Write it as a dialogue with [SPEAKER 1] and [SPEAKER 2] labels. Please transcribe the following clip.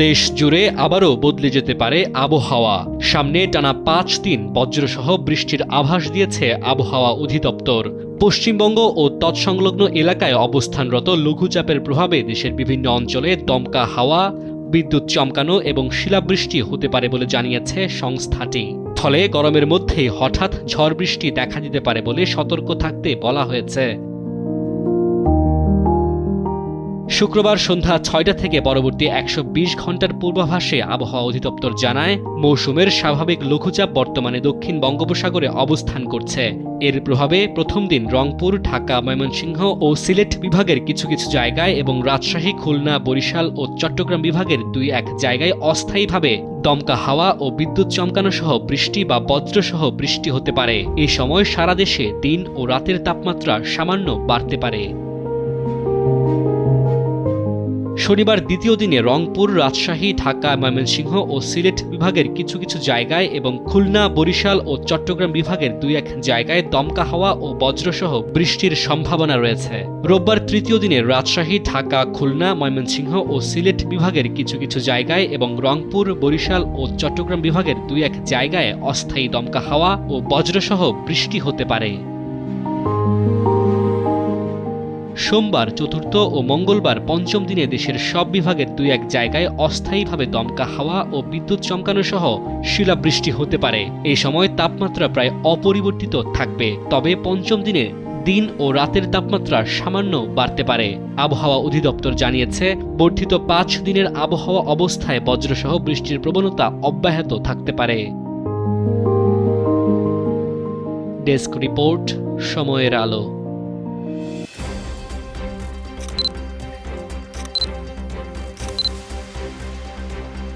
[SPEAKER 1] দেশ জুড়ে আবারও বদলে যেতে পারে আবহাওয়া। সামনে টানা ৫ দিন বজ্রসহ বৃষ্টির আভাস দিয়েছে আবহাওয়া অধিদপ্তর। পশ্চিমবঙ্গ ও তৎসংলগ্ন এলাকায় অবস্থানরত লঘুচাপের প্রভাবে দেশের বিভিন্ন অঞ্চলে দমকা হাওয়া, বিদ্যুৎ চমকানো এবং শিলাবৃষ্টি হতে পারে বলে জানিয়েছে সংস্থাটি। ফলে গরমের মধ্যেই হঠাৎ ঝড় বৃষ্টি দেখা দিতে পারে বলে সতর্ক থাকতে বলা হয়েছে। শুক্রবার সন্ধ্যা ৬টা থেকে পরবর্তী ১২০ ঘণ্টার পূর্বাভাসে আবহাওয়া অধিদপ্তর জানায়, মৌসুমের স্বাভাবিক লঘুচাপ বর্তমানে দক্ষিণ বঙ্গোপসাগরে অবস্থান করছে। এর প্রভাবে প্রথম দিন রংপুর, ঢাকা, ময়মনসিংহ ও সিলেট বিভাগের কিছু কিছু জায়গায় এবং রাজশাহী, খুলনা, বরিশাল ও চট্টগ্রাম বিভাগের ২-১ জায়গায় অস্থায়ীভাবে দমকা হাওয়া ও বিদ্যুৎ চমকানো সহ বৃষ্টি বা বজ্রসহ বৃষ্টি হতে পারে। এই সময় সারা দেশে দিন ও রাতের তাপমাত্রা সামান্য বাড়তে পারে। শনিবার দ্বিতীয় দিনে রংপুর, রাজশাহী, ঢাকা, ময়মনসিংহ ও সিলেট বিভাগের কিছু কিছু জায়গায় এবং খুলনা, বরিশাল ও চট্টগ্রাম বিভাগের ২-১ জায়গায় দমকা হাওয়া ও বজ্রসহ বৃষ্টির সম্ভাবনা রয়েছে। রোববার তৃতীয় দিনে রাজশাহী, ঢাকা, খুলনা, ময়মনসিংহ ও সিলেট বিভাগের কিছু কিছু জায়গায় এবং রংপুর, বরিশাল ও চট্টগ্রাম বিভাগের ২-১ জায়গায় অস্থায়ী দমকা হাওয়া ও বজ্রসহ বৃষ্টি হতে পারে। সোমবার চতুর্থ ও মঙ্গলবার পঞ্চম দিনে দেশের সব বিভাগের ২-১ জায়গায় অস্থায়ীভাবে দমকা হাওয়া ও বিদ্যুৎ চমকানো সহ শিলাবৃষ্টি হতে পারে। এই সময় তাপমাত্রা প্রায় অপরিবর্তিত থাকবে, তবে পঞ্চম দিনে দিন ও রাতের তাপমাত্রা সামান্য বাড়তে পারে। আবহাওয়া অধিদপ্তর জানিয়েছে, বর্ধিত ৫ দিনের আবহাওয়া অবস্থায় বজ্রসহ বৃষ্টির প্রবণতা অব্যাহত থাকতে পারে। ডেস্ক রিপোর্ট, সময়ের আলো।